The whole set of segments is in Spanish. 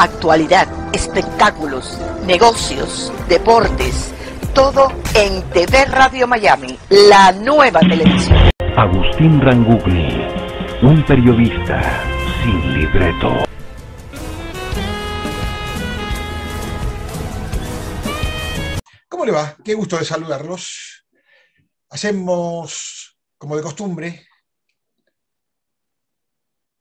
actualidad, espectáculos, negocios, deportes, todo en TV Radio Miami, la nueva televisión. Agustín Rangugli, un periodista sin libreto. ¿Cómo le va? Qué gusto de saludarlos. Hacemos, como de costumbre,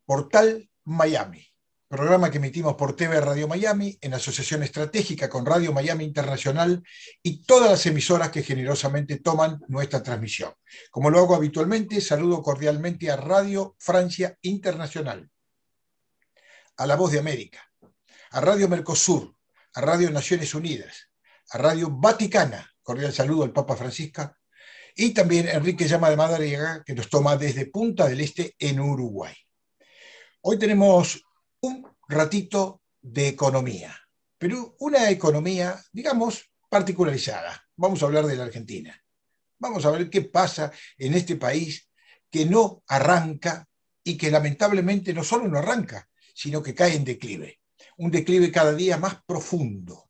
Portal Miami, programa que emitimos por TV Radio Miami en asociación estratégica con Radio Miami Internacional y todas las emisoras que generosamente toman nuestra transmisión. Como lo hago habitualmente, saludo cordialmente a Radio Francia Internacional, a La Voz de América, a Radio Mercosur, a Radio Naciones Unidas, a Radio Vaticana, cordial saludo al Papa Francisco, y también Enrique Llama de Madariaga, que nos toma desde Punta del Este en Uruguay. Hoy tenemos un ratito de economía, pero una economía, digamos, particularizada. Vamos a hablar de la Argentina. Vamos a ver qué pasa en este país que no arranca y que lamentablemente no solo no arranca, sino que cae en declive. Un declive cada día más profundo.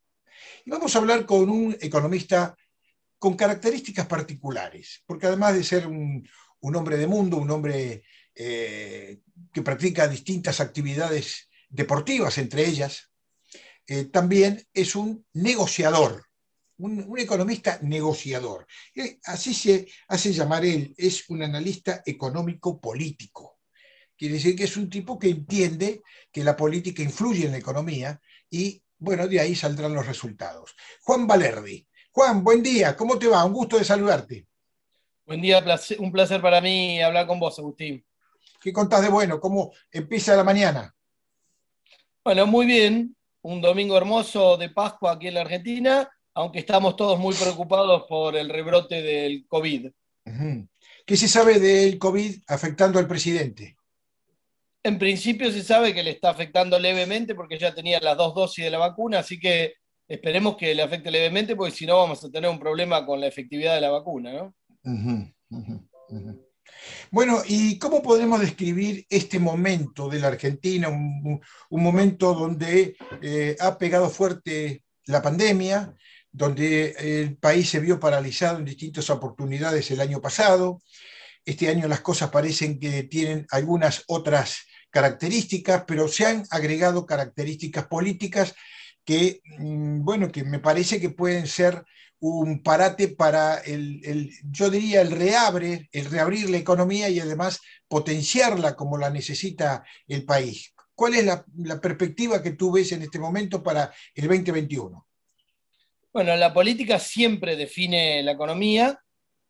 Y vamos a hablar con un economista con características particulares, porque además de ser un hombre de mundo, un hombre que practica distintas actividades deportivas, entre ellas, también es un negociador, un economista negociador. Así se hace llamar él, es un analista económico-político. Quiere decir que es un tipo que entiende que la política influye en la economía y, bueno, de ahí saldrán los resultados. Juan Valerdi. Juan, buen día, ¿cómo te va? Un gusto de saludarte. Buen día, un placer para mí hablar con vos, Agustín. ¿Qué contás de bueno? ¿Cómo empieza la mañana? Bueno, muy bien. Un domingo hermoso de Pascua aquí en la Argentina, aunque estamos todos muy preocupados por el rebrote del COVID. ¿Qué se sabe del COVID afectando al presidente? En principio se sabe que le está afectando levemente porque ya tenía las 2 dosis de la vacuna, así que esperemos que le afecte levemente porque si no vamos a tener un problema con la efectividad de la vacuna, ¿no? Bueno, ¿y cómo podemos describir este momento de la Argentina? Un momento donde ha pegado fuerte la pandemia, donde el país se vio paralizado en distintas oportunidades el año pasado. Este año las cosas parecen que tienen algunas otras características, pero se han agregado características políticas que, bueno, que me parece que pueden ser un parate para yo diría, el reabrir la economía y además potenciarla como la necesita el país. ¿Cuál es la perspectiva que tú ves en este momento para el 2021? Bueno, la política siempre define la economía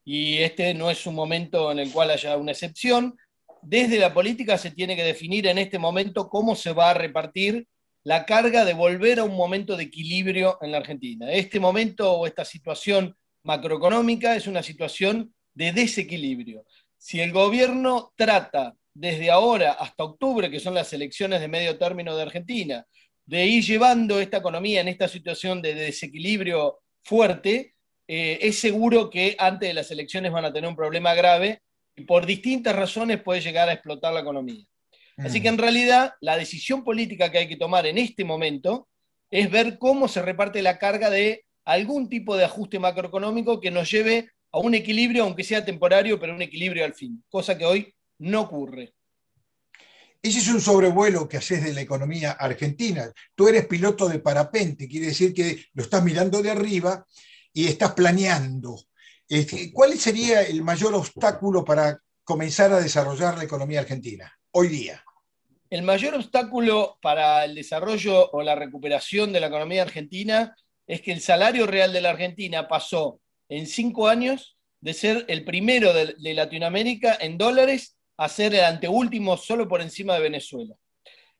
y este no es un momento en el cual haya una excepción. Desde la política se tiene que definir en este momento cómo se va a repartir la carga de volver a un momento de equilibrio en la Argentina. Este momento o esta situación macroeconómica es una situación de desequilibrio. Si el gobierno trata desde ahora hasta octubre, que son las elecciones de medio término de Argentina, de ir llevando esta economía en esta situación de desequilibrio fuerte, es seguro que antes de las elecciones van a tener un problema grave y por distintas razones puede llegar a explotar la economía. Así que en realidad la decisión política que hay que tomar en este momento es ver cómo se reparte la carga de algún tipo de ajuste macroeconómico que nos lleve a un equilibrio, aunque sea temporario, pero un equilibrio al fin, cosa que hoy no ocurre. Ese es un sobrevuelo que haces de la economía argentina. Tú eres piloto de parapente, quiere decir que lo estás mirando de arriba y estás planeando. ¿Cuál sería el mayor obstáculo para comenzar a desarrollar la economía argentina hoy día? El mayor obstáculo para el desarrollo o la recuperación de la economía argentina es que el salario real de la Argentina pasó en 5 años de ser el primero de Latinoamérica en dólares a ser el anteúltimo solo por encima de Venezuela.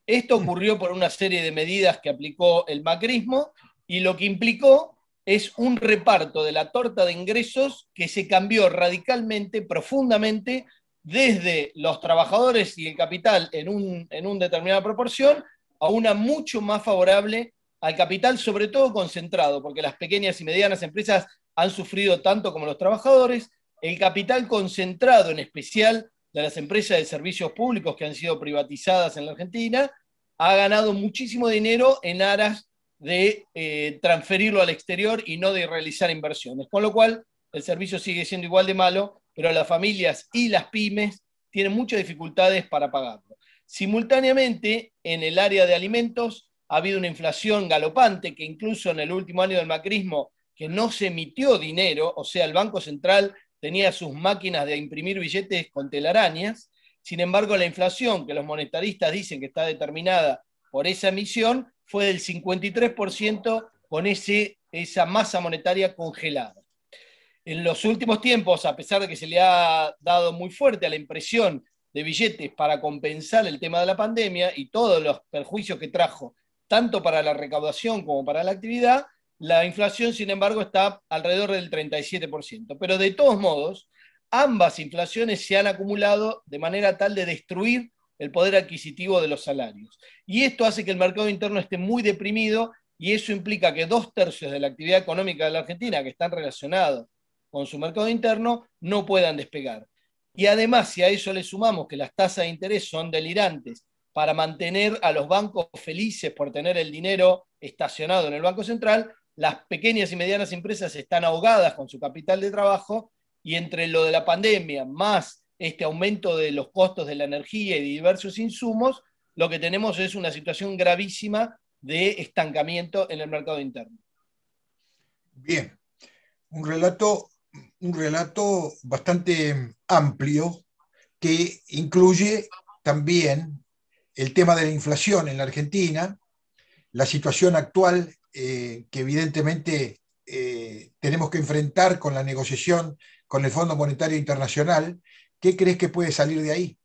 Esto ocurrió por una serie de medidas que aplicó el macrismo y lo que implicó es un reparto de la torta de ingresos que se cambió radicalmente, profundamente, desde los trabajadores y el capital en una determinada proporción a una mucho más favorable al capital, sobre todo concentrado, porque las pequeñas y medianas empresas han sufrido tanto como los trabajadores, el capital concentrado en especial de las empresas de servicios públicos que han sido privatizadas en la Argentina, ha ganado muchísimo dinero en aras de transferirlo al exterior y no de realizar inversiones. Con lo cual, el servicio sigue siendo igual de malo, pero las familias y las pymes tienen muchas dificultades para pagarlo. Simultáneamente, en el área de alimentos ha habido una inflación galopante que incluso en el último año del macrismo, que no se emitió dinero, o sea, el Banco Central tenía sus máquinas de imprimir billetes con telarañas. Sin embargo, la inflación, que los monetaristas dicen que está determinada por esa emisión, fue del 53% con esa masa monetaria congelada. En los últimos tiempos, a pesar de que se le ha dado muy fuerte a la impresión de billetes para compensar el tema de la pandemia y todos los perjuicios que trajo, tanto para la recaudación como para la actividad, la inflación, sin embargo, está alrededor del 37%. Pero de todos modos, ambas inflaciones se han acumulado de manera tal de destruir el poder adquisitivo de los salarios. Y esto hace que el mercado interno esté muy deprimido y eso implica que 2/3 de la actividad económica de la Argentina, que están relacionados con su mercado interno, no puedan despegar. Y además, si a eso le sumamos que las tasas de interés son delirantes para mantener a los bancos felices por tener el dinero estacionado en el Banco Central, las pequeñas y medianas empresas están ahogadas con su capital de trabajo y entre lo de la pandemia más este aumento de los costos de la energía y de diversos insumos, lo que tenemos es una situación gravísima de estancamiento en el mercado interno. Bien, un relato bastante amplio que incluye también el tema de la inflación en la Argentina, la situación actual que evidentemente tenemos que enfrentar con la negociación con el Fondo Monetario Internacional. ¿Qué crees que puede salir de ahí?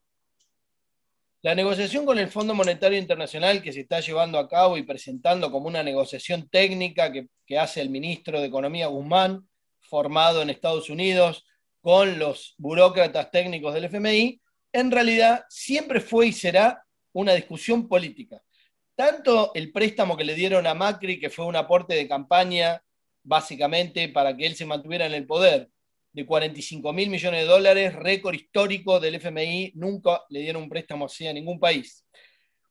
La negociación con el Fondo Monetario Internacional que se está llevando a cabo y presentando como una negociación técnica que hace el ministro de Economía Guzmán, formado en Estados Unidos, con los burócratas técnicos del FMI, en realidad siempre fue y será una discusión política. Tanto el préstamo que le dieron a Macri, que fue un aporte de campaña, básicamente para que él se mantuviera en el poder, de 45.000 millones de dólares, récord histórico del FMI, nunca le dieron un préstamo así a ningún país.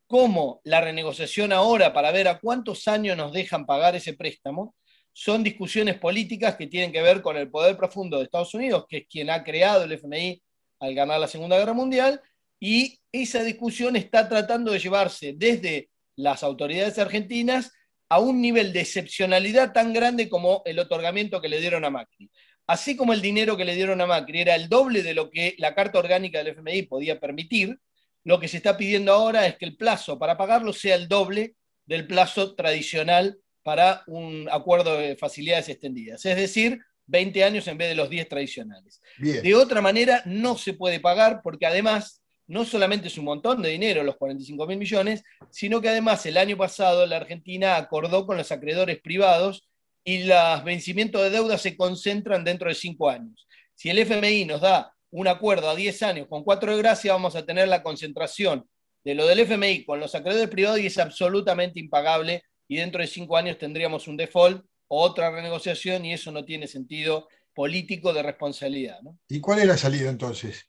Como la renegociación ahora para ver a cuántos años nos dejan pagar ese préstamo, son discusiones políticas que tienen que ver con el poder profundo de Estados Unidos, que es quien ha creado el FMI al ganar la Segunda Guerra Mundial, y esa discusión está tratando de llevarse desde las autoridades argentinas a un nivel de excepcionalidad tan grande como el otorgamiento que le dieron a Macri. Así como el dinero que le dieron a Macri era el doble de lo que la Carta Orgánica del FMI podía permitir, lo que se está pidiendo ahora es que el plazo para pagarlo sea el doble del plazo tradicional para un acuerdo de facilidades extendidas, es decir, 20 años en vez de los 10 tradicionales. Bien. De otra manera, no se puede pagar porque además no solamente es un montón de dinero, los 45.000 millones, sino que además el año pasado la Argentina acordó con los acreedores privados y los vencimientos de deuda se concentran dentro de 5 años. Si el FMI nos da un acuerdo a 10 años con 4 de gracia, vamos a tener la concentración de lo del FMI con los acreedores privados y es absolutamente impagable y dentro de 5 años tendríamos un default o otra renegociación y eso no tiene sentido político de responsabilidad, ¿no? ¿Y cuál es la salida entonces?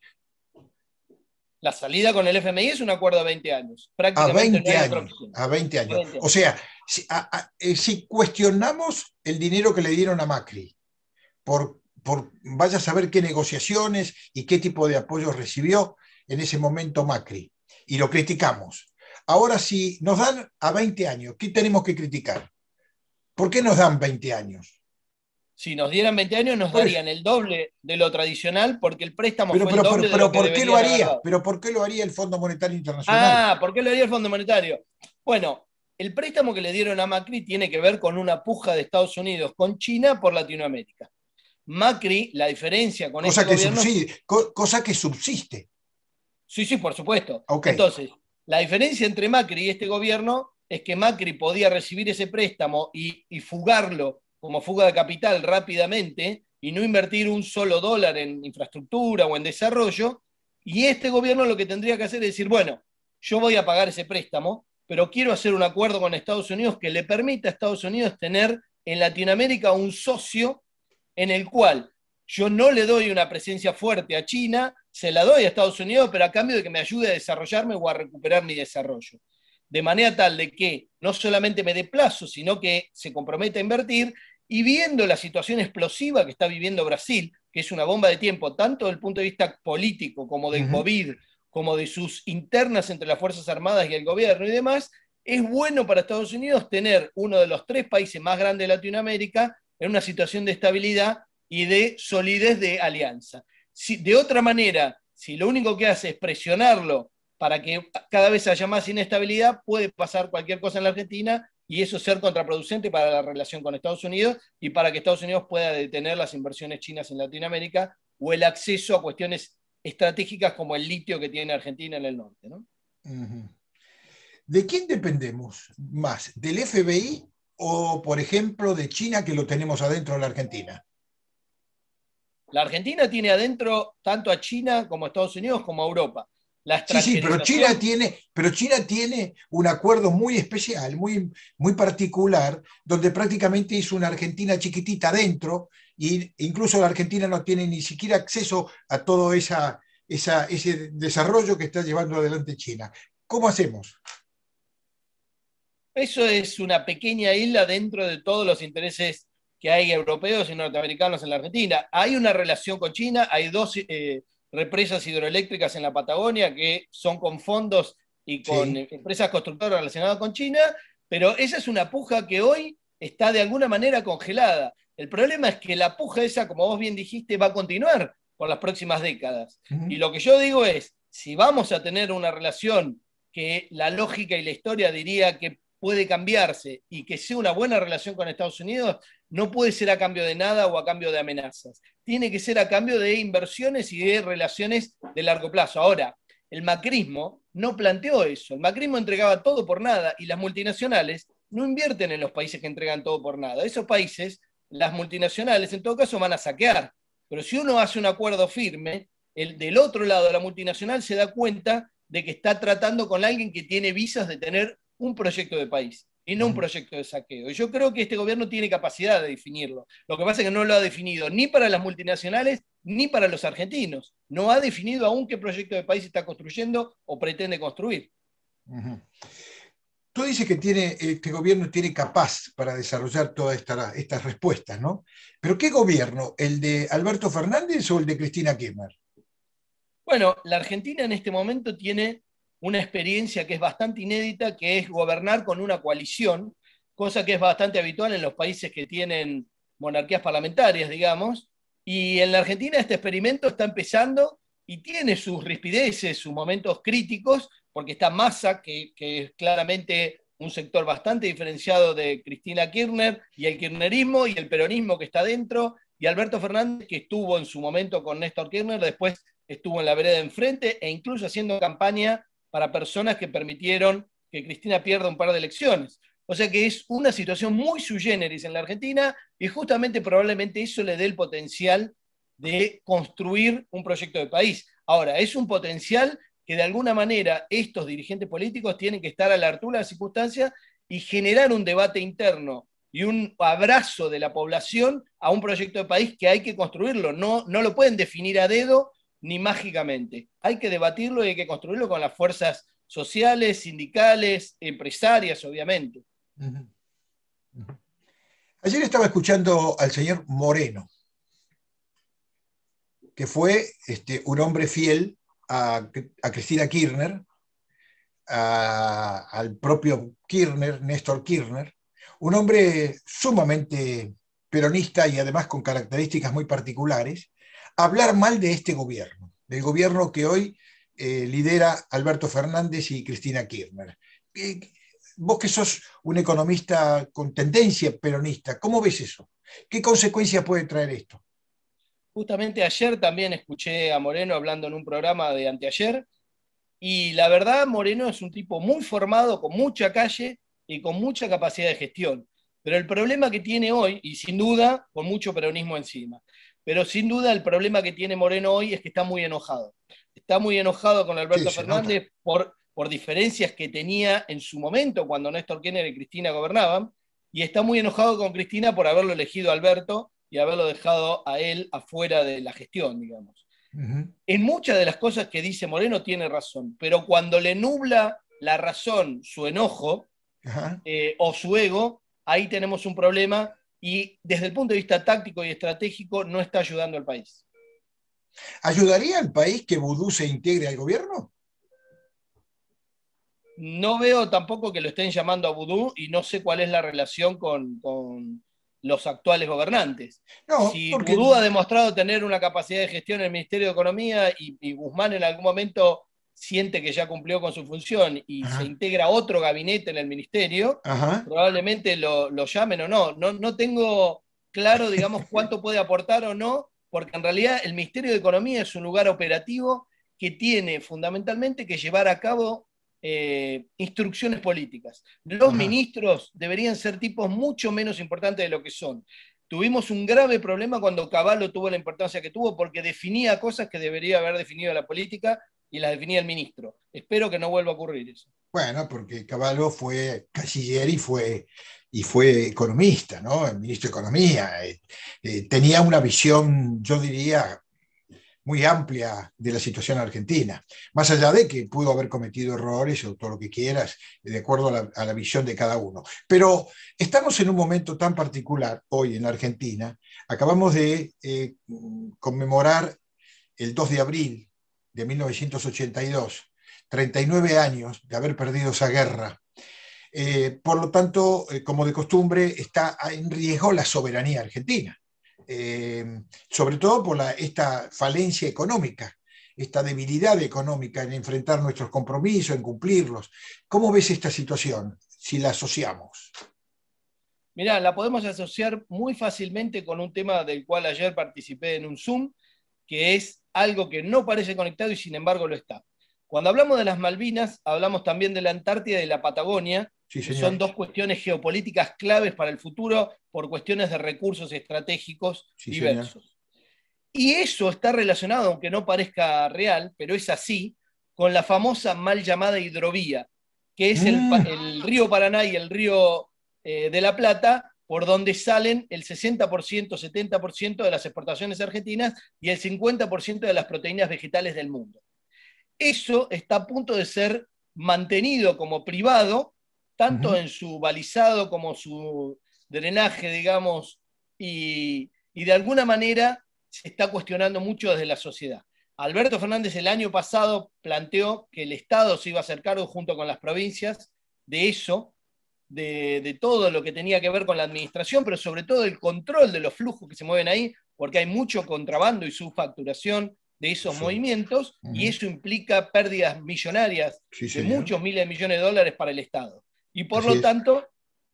La salida con el FMI es un acuerdo a 20 años. Prácticamente no hay otra opción. A 20 años. 20 años. O sea, si cuestionamos el dinero que le dieron a Macri, vaya a saber qué negociaciones y qué tipo de apoyo recibió en ese momento Macri, y lo criticamos. Ahora, si nos dan a 20 años, ¿qué tenemos que criticar? ¿Por qué nos dan 20 años? Si nos dieran 20 años, nos darían el doble de lo tradicional porque el préstamo fue el doble de lo que ¿por qué lo haría? deberían haber dado. ¿Pero por qué lo haría el Fondo Monetario Internacional? ¿Por qué lo haría el Fondo Monetario? Bueno, el préstamo que le dieron a Macri tiene que ver con una puja de Estados Unidos con China por Latinoamérica. Macri, la diferencia con este gobierno... Cosa que subsiste. Sí, por supuesto. Okay. Entonces, la diferencia entre Macri y este gobierno es que Macri podía recibir ese préstamo y fugarlo como fuga de capital rápidamente y no invertir un solo dólar en infraestructura o en desarrollo, y este gobierno lo que tendría que hacer es decir, bueno, yo voy a pagar ese préstamo, pero quiero hacer un acuerdo con Estados Unidos que le permita a Estados Unidos tener en Latinoamérica un socio en el cual yo no le doy una presencia fuerte a China, se la doy a Estados Unidos, pero a cambio de que me ayude a desarrollarme o a recuperar mi desarrollo. de manera tal de que no solamente me dé plazo, sino que se comprometa a invertir, y viendo la situación explosiva que está viviendo Brasil, que es una bomba de tiempo, tanto desde el punto de vista político como del COVID, como de sus internas entre las Fuerzas Armadas y el gobierno y demás, es bueno para Estados Unidos tener uno de los 3 países más grandes de Latinoamérica en una situación de estabilidad y de solidez de alianza. Si, de otra manera, si lo único que hace es presionarlo para que cada vez haya más inestabilidad, puede pasar cualquier cosa en la Argentina y eso ser contraproducente para la relación con Estados Unidos y para que Estados Unidos pueda detener las inversiones chinas en Latinoamérica o el acceso a cuestiones estratégicas como el litio que tiene Argentina en el norte, ¿no? ¿De quién dependemos más? ¿Del FBI o, por ejemplo, de China, que lo tenemos adentro de la Argentina? La Argentina tiene adentro tanto a China como a Estados Unidos como a Europa. La Sí, pero China tiene un acuerdo muy especial, muy, muy particular, donde prácticamente hizo una Argentina chiquitita adentro, e incluso la Argentina no tiene ni siquiera acceso a todo ese desarrollo que está llevando adelante China. ¿Cómo hacemos? Eso es una pequeña isla dentro de todos los intereses que hay europeos y norteamericanos en la Argentina. Hay una relación con China, hay 2 represas hidroeléctricas en la Patagonia que son con fondos y con empresas constructoras relacionadas con China, pero esa es una puja que hoy está de alguna manera congelada. El problema es que la puja esa, como vos bien dijiste, va a continuar por las próximas décadas. Y lo que yo digo es, si vamos a tener una relación que la lógica y la historia diría que puede cambiarse y que sea una buena relación con Estados Unidos, no puede ser a cambio de nada o a cambio de amenazas. Tiene que ser a cambio de inversiones y de relaciones de largo plazo. Ahora, el macrismo no planteó eso. El macrismo entregaba todo por nada y las multinacionales no invierten en los países que entregan todo por nada. Esos países, las multinacionales, en todo caso, van a saquear. Pero si uno hace un acuerdo firme, el del otro lado de la multinacional se da cuenta de que está tratando con alguien que tiene visas de tener un proyecto de país y no un proyecto de saqueo. Y yo creo que este gobierno tiene capacidad de definirlo. Lo que pasa es que no lo ha definido ni para las multinacionales ni para los argentinos. No ha definido aún qué proyecto de país está construyendo o pretende construir. Tú dices que este gobierno tiene capaz para desarrollar todas estas respuestas, ¿no? Pero ¿qué gobierno? ¿El de Alberto Fernández o el de Cristina Kirchner? Bueno, la Argentina en este momento tiene una experiencia que es bastante inédita, que es gobernar con una coalición, cosa que es bastante habitual en los países que tienen monarquías parlamentarias, digamos, y en la Argentina este experimento está empezando y tiene sus rispideces, sus momentos críticos, porque está Massa, que es claramente un sector bastante diferenciado de Cristina Kirchner, y el kirchnerismo y el peronismo que está dentro, y Alberto Fernández, que estuvo en su momento con Néstor Kirchner, después estuvo en la vereda de enfrente, e incluso haciendo campaña para personas que permitieron que Cristina pierda un par de elecciones. O sea que es una situación muy sui generis en la Argentina y justamente probablemente eso le dé el potencial de construir un proyecto de país. Ahora, es un potencial que de alguna manera estos dirigentes políticos tienen que estar a la altura de las circunstancias y generar un debate interno y un abrazo de la población a un proyecto de país que hay que construirlo. No lo pueden definir a dedo ni mágicamente. Hay que debatirlo y hay que construirlo con las fuerzas sociales, sindicales, empresarias, obviamente. Ayer estaba escuchando al señor Moreno, que fue un hombre fiel a Cristina Kirchner, al propio Kirchner, Néstor Kirchner, un hombre sumamente peronista y además con características muy particulares, hablar mal de este gobierno, del gobierno que hoy lidera Alberto Fernández y Cristina Kirchner. Vos que sos un economista con tendencia peronista, ¿cómo ves eso? ¿Qué consecuencias puede traer esto? Justamente ayer también escuché a Moreno hablando en un programa de anteayer, y la verdad Moreno es un tipo muy formado, con mucha calle y con mucha capacidad de gestión. Pero el problema que tiene hoy, y sin duda con mucho peronismo encima, pero sin duda el problema que tiene Moreno hoy es que está muy enojado. Está muy enojado con Alberto Fernández por diferencias que tenía en su momento cuando Néstor Kirchner y Cristina gobernaban, y está muy enojado con Cristina por haberlo elegido a Alberto y haberlo dejado a él afuera de la gestión, digamos. En muchas de las cosas que dice Moreno tiene razón, pero cuando le nubla la razón, su enojo Ajá. o su ego, ahí tenemos un problema y desde el punto de vista táctico y estratégico no está ayudando al país. ¿Ayudaría al país que Vudú se integre al gobierno? No veo tampoco que lo estén llamando a vudú y no sé cuál es la relación con los actuales gobernantes. No, Si porque... Vudú ha demostrado tener una capacidad de gestión en el Ministerio de Economía y Guzmán en algún momento siente que ya cumplió con su función y se Ajá, integra otro gabinete en el ministerio, ajá, probablemente lo llamen o no. No tengo claro, digamos, cuánto puede aportar o no, porque en realidad el Ministerio de Economía es un lugar operativo que tiene fundamentalmente que llevar a cabo instrucciones políticas. Los ajá. ministros deberían ser tipos mucho menos importantes de lo que son. Tuvimos un grave problema cuando Cavallo tuvo la importancia que tuvo porque definía cosas que debería haber definido la política y las definía el ministro. Espero que no vuelva a ocurrir eso. Bueno, porque Cavallo fue canciller y fue economista, ¿no? El ministro de Economía. Tenía una visión, yo diría, muy amplia de la situación argentina, más allá de que pudo haber cometido errores o todo lo que quieras, de acuerdo a la visión de cada uno. Pero estamos en un momento tan particular hoy en la Argentina, acabamos de conmemorar el 2 de abril de 1982, 39 años de haber perdido esa guerra. Por lo tanto, como de costumbre, está en riesgo la soberanía argentina. Sobre todo por esta falencia económica, esta debilidad económica en enfrentar nuestros compromisos, en cumplirlos. ¿Cómo ves esta situación si la asociamos? Mirá, la podemos asociar muy fácilmente con un tema del cual ayer participé en un Zoom, que es algo que no parece conectado y sin embargo lo está. Cuando hablamos de las Malvinas, hablamos también de la Antártida y de la Patagonia, Sí, que son señor. dos cuestiones geopolíticas claves para el futuro por cuestiones de recursos estratégicos Sí, señor. diversos. Y eso está relacionado, aunque no parezca real, pero es así, con la famosa mal llamada hidrovía, que es el río Paraná y el río de la Plata, por donde salen el 60%, 70% de las exportaciones argentinas y el 50% de las proteínas vegetales del mundo. Eso está a punto de ser mantenido como privado, tanto en su balizado como su drenaje, digamos, y de alguna manera se está cuestionando mucho desde la sociedad. Alberto Fernández el año pasado planteó que el Estado se iba a hacer cargo junto con las provincias de eso, de todo lo que tenía que ver con la administración, pero sobre todo el control de los flujos que se mueven ahí, porque hay mucho contrabando y subfacturación de esos movimientos, y eso implica pérdidas millonarias Sí, de señor. muchos miles de millones de dólares para el Estado. Y por Así lo es. tanto,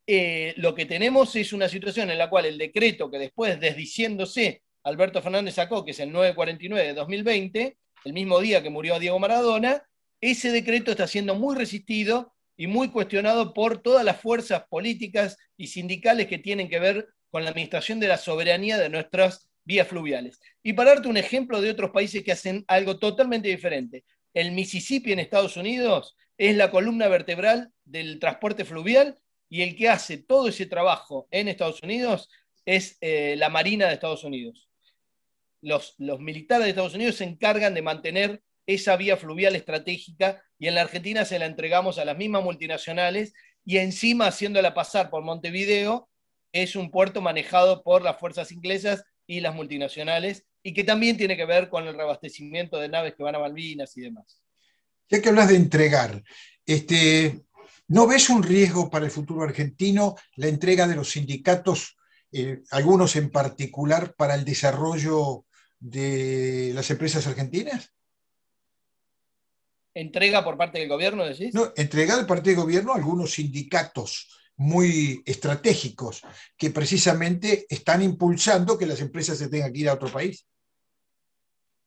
lo que tenemos es una situación en la cual el decreto que después, desdiciéndose, Alberto Fernández sacó, que es el 949 de 2020, el mismo día que murió Diego Maradona, ese decreto está siendo muy resistido y muy cuestionado por todas las fuerzas políticas y sindicales que tienen que ver con la administración de la soberanía de nuestras vías fluviales. Y para darte un ejemplo de otros países que hacen algo totalmente diferente, el Mississippi en Estados Unidos es la columna vertebral del transporte fluvial y el que hace todo ese trabajo en Estados Unidos es la Marina de Estados Unidos. Los militares de Estados Unidos se encargan de mantener esa vía fluvial estratégica y en la Argentina se la entregamos a las mismas multinacionales y encima haciéndola pasar por Montevideo, es un puerto manejado por las fuerzas inglesas y las multinacionales y que también tiene que ver con el reabastecimiento de naves que van a Malvinas y demás. Ya que hablas de entregar, ¿no ves un riesgo para el futuro argentino la entrega de los sindicatos, algunos en particular, para el desarrollo de las empresas argentinas? ¿Entrega por parte del gobierno, decís? No, entregar al partido de gobierno a algunos sindicatos muy estratégicos que precisamente están impulsando que las empresas se tengan que ir a otro país.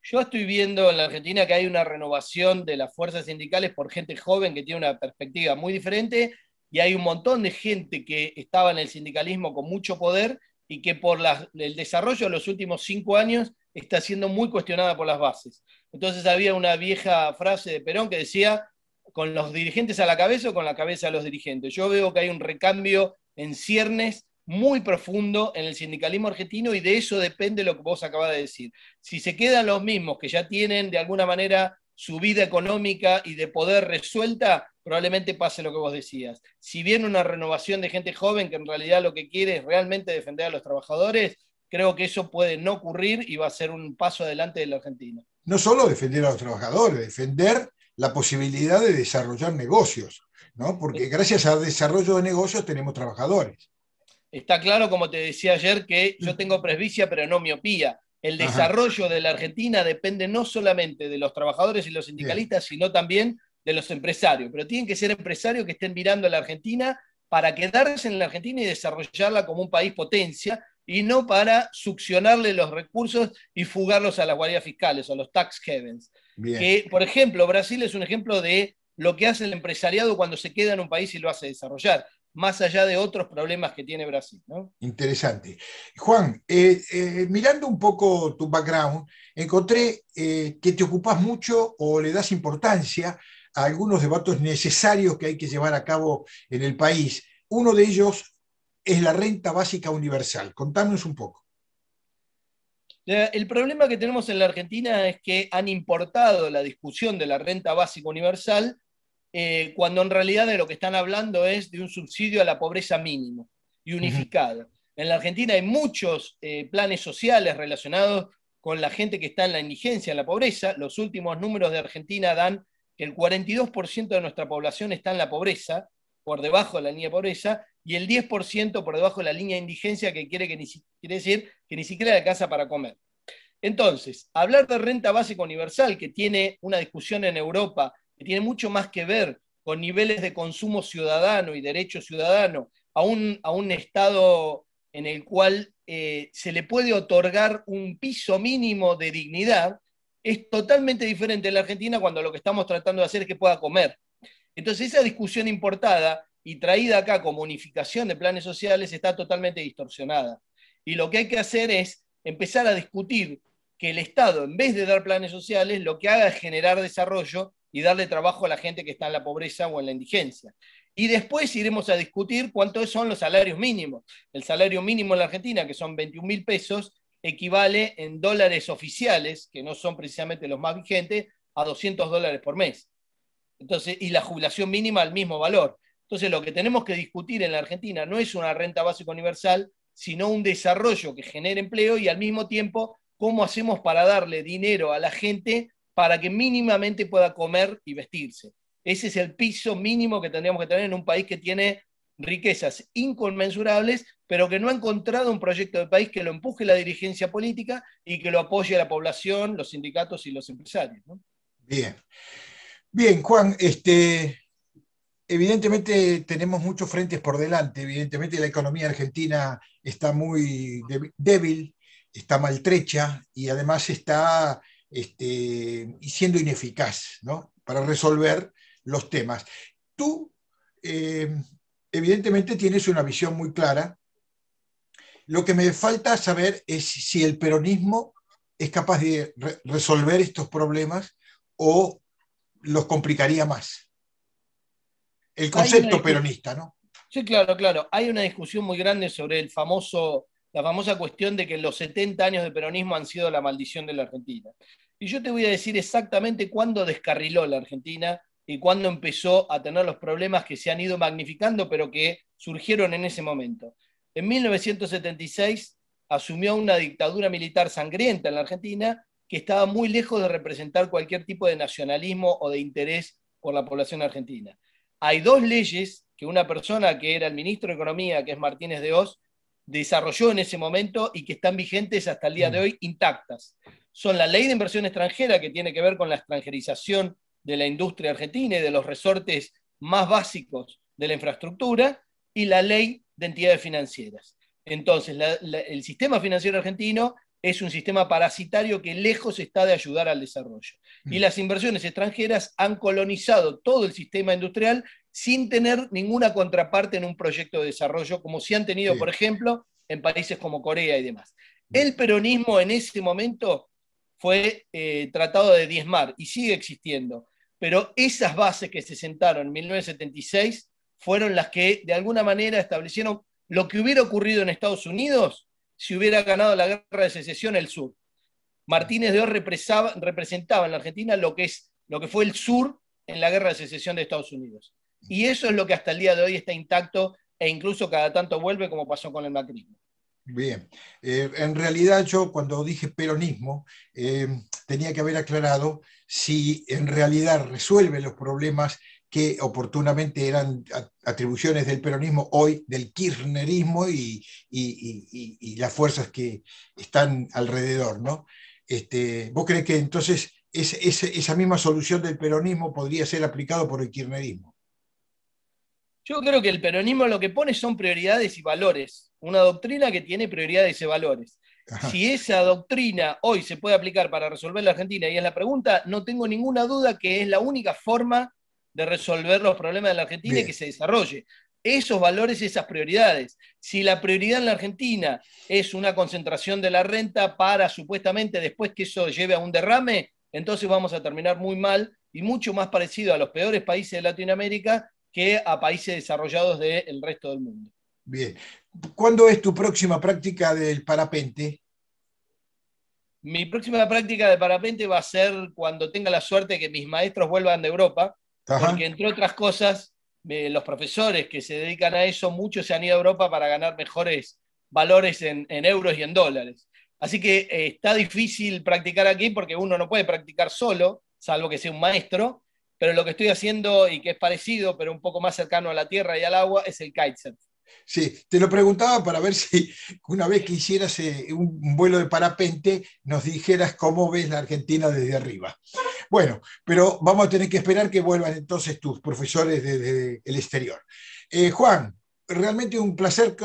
Yo estoy viendo en la Argentina que hay una renovación de las fuerzas sindicales por gente joven que tiene una perspectiva muy diferente y hay un montón de gente que estaba en el sindicalismo con mucho poder y que por el desarrollo de los últimos 5 años está siendo muy cuestionada por las bases. Entonces había una vieja frase de Perón que decía, con los dirigentes a la cabeza o con la cabeza a los dirigentes. Yo veo que hay un recambio en ciernes muy profundo en el sindicalismo argentino y de eso depende lo que vos acabas de decir. Si se quedan los mismos que ya tienen de alguna manera su vida económica y de poder resuelta, probablemente pase lo que vos decías. Si viene una renovación de gente joven que en realidad lo que quiere es realmente defender a los trabajadores, creo que eso puede no ocurrir y va a ser un paso adelante de la Argentina. No solo defender a los trabajadores, defender la posibilidad de desarrollar negocios, ¿no? Porque gracias al desarrollo de negocios tenemos trabajadores. Está claro, como te decía ayer, que yo tengo presbicia, pero no miopía. El desarrollo de la Argentina depende no solamente de los trabajadores y los sindicalistas, sino también de los empresarios. Pero tienen que ser empresarios que estén mirando a la Argentina para quedarse en la Argentina y desarrollarla como un país potencia, y no para succionarle los recursos y fugarlos a las guaridas fiscales, a los tax havens. Que, por ejemplo, Brasil es un ejemplo de lo que hace el empresariado cuando se queda en un país y lo hace desarrollar, más allá de otros problemas que tiene Brasil, ¿no? Interesante. Juan, mirando un poco tu background, encontré que te ocupas mucho o le das importancia a algunos debates necesarios que hay que llevar a cabo en el país. Uno de ellos es la renta básica universal. Contanos un poco. El problema que tenemos en la Argentina es que han importado la discusión de la renta básica universal cuando en realidad de lo que están hablando es de un subsidio a la pobreza mínimo y unificado. En la Argentina hay muchos planes sociales relacionados con la gente que está en la indigencia, en la pobreza. Los últimos números de Argentina dan que el 42% de nuestra población está en la pobreza, por debajo de la línea de pobreza, y el 10% por debajo de la línea de indigencia, que quiere decir que ni siquiera le alcanza para comer. Entonces, hablar de renta básica universal, que tiene una discusión en Europa, que tiene mucho más que ver con niveles de consumo ciudadano y derecho ciudadano, a un Estado en el cual se le puede otorgar un piso mínimo de dignidad, es totalmente diferente en la Argentina cuando lo que estamos tratando de hacer es que pueda comer. Entonces, esa discusión importada y traída acá como unificación de planes sociales está totalmente distorsionada. Y lo que hay que hacer es empezar a discutir que el Estado, en vez de dar planes sociales, lo que haga es generar desarrollo y darle trabajo a la gente que está en la pobreza o en la indigencia. Y después iremos a discutir cuántos son los salarios mínimos. El salario mínimo en la Argentina, que son 21.000 pesos, equivale en dólares oficiales, que no son precisamente los más vigentes, a $200 por mes. Entonces, y la jubilación mínima al mismo valor. Entonces, lo que tenemos que discutir en la Argentina no es una renta básica universal, sino un desarrollo que genere empleo y al mismo tiempo cómo hacemos para darle dinero a la gente para que mínimamente pueda comer y vestirse. Ese es el piso mínimo que tendríamos que tener en un país que tiene riquezas inconmensurables, pero que no ha encontrado un proyecto de país que lo empuje la dirigencia política y que lo apoye a la población, los sindicatos y los empresarios, ¿no? Bien. Bien, Juan, evidentemente tenemos muchos frentes por delante. Evidentemente la economía argentina está muy débil, está maltrecha y además está siendo ineficaz, ¿no?, para resolver los temas. Tú, evidentemente, tienes una visión muy clara. Lo que me falta saber es si el peronismo es capaz de resolver estos problemas o los complicaría más. El concepto peronista, ¿no? Sí, claro, claro. Hay una discusión muy grande sobre la famosa cuestión de que los 70 años de peronismo han sido la maldición de la Argentina. Y yo te voy a decir exactamente cuándo descarriló la Argentina y cuándo empezó a tener los problemas que se han ido magnificando, pero que surgieron en ese momento. En 1976 asumió una dictadura militar sangrienta en la Argentina que estaba muy lejos de representar cualquier tipo de nacionalismo o de interés por la población argentina. Hay dos leyes que una persona que era el ministro de Economía, que es Martínez de Hoz, desarrolló en ese momento y que están vigentes hasta el día de hoy intactas. Son la ley de inversión extranjera, que tiene que ver con la extranjerización de la industria argentina y de los resortes más básicos de la infraestructura, y la ley de entidades financieras. Entonces, el sistema financiero argentino es un sistema parasitario que lejos está de ayudar al desarrollo. Y las inversiones extranjeras han colonizado todo el sistema industrial sin tener ninguna contraparte en un proyecto de desarrollo, como sí han tenido, por ejemplo, en países como Corea y demás. El peronismo en ese momento fue tratado de diezmar y sigue existiendo, pero esas bases que se sentaron en 1976 fueron las que de alguna manera establecieron lo que hubiera ocurrido en Estados Unidos si hubiera ganado la guerra de secesión el sur. Martínez de Hoz representaba en la Argentina lo que fue el sur en la guerra de secesión de Estados Unidos. Y eso es lo que hasta el día de hoy está intacto e incluso cada tanto vuelve, como pasó con el macrismo. Bien, en realidad yo cuando dije peronismo tenía que haber aclarado si en realidad resuelve los problemas que oportunamente eran atribuciones del peronismo, hoy del kirchnerismo y las fuerzas que están alrededor, ¿no? ¿Vos crees que entonces esa misma solución del peronismo podría ser aplicado por el kirchnerismo? Yo creo que el peronismo lo que pone son prioridades y valores, una doctrina que tiene prioridades y valores. Ajá. Si esa doctrina hoy se puede aplicar para resolver la Argentina, y es la pregunta, no tengo ninguna duda que es la única forma de resolver los problemas de la Argentina y que Bien. se desarrolle. Esos valores y esas prioridades. Si la prioridad en la Argentina es una concentración de la renta para supuestamente después que eso lleve a un derrame, entonces vamos a terminar muy mal y mucho más parecido a los peores países de Latinoamérica que a países desarrollados del resto del mundo. Bien. ¿Cuándo es tu próxima práctica del parapente? Mi próxima práctica de parapente va a ser cuando tenga la suerte de que mis maestros vuelvan de Europa, Ajá. porque entre otras cosas, los profesores que se dedican a eso, muchos se han ido a Europa para ganar mejores valores en euros y en dólares. Así que está difícil practicar aquí porque uno no puede practicar solo, salvo que sea un maestro, pero lo que estoy haciendo y que es parecido, pero un poco más cercano a la tierra y al agua, es el kitesurf. Sí, te lo preguntaba para ver si una vez que hicieras un vuelo de parapente nos dijeras cómo ves la Argentina desde arriba. Bueno, pero vamos a tener que esperar que vuelvan entonces tus profesores desde el exterior. Juan, realmente un placer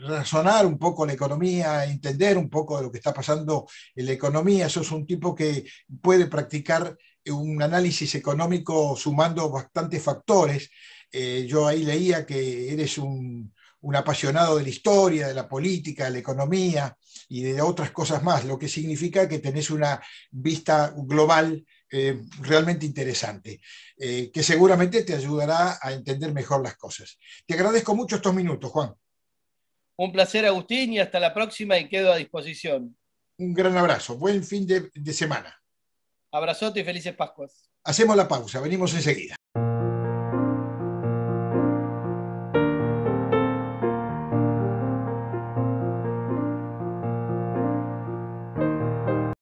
razonar un poco la economía, entender un poco de lo que está pasando en la economía. Sos un tipo que puede practicar un análisis económico sumando bastantes factores. Yo ahí leía que eres un apasionado de la historia, de la política, de la economía y de otras cosas más, lo que significa que tenés una vista global realmente interesante, que seguramente te ayudará a entender mejor las cosas. Te agradezco mucho estos minutos, Juan. Un placer, Agustín, y hasta la próxima y quedo a disposición. Un gran abrazo, buen fin de semana. Abrazote y felices Pascuas. Hacemos la pausa, venimos enseguida.